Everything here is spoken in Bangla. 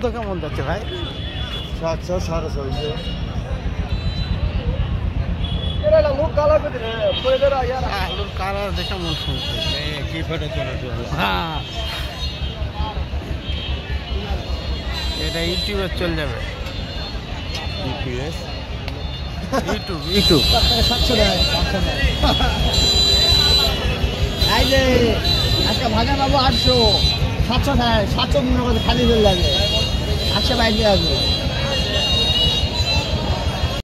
কত কেমন যাচ্ছে ভাই? 700 650 আলুর কালার দেখে মন শুনছে কি ফটো চলে হ্যাঁ এটা ইউটিউবে চলে যাবে ইউটিউব 700 দেয় এই যে আজকে ভাজা পাবো 800 700 দেয় 700 মনে করে খালি চলে যাবে 800 বাইরে আসবে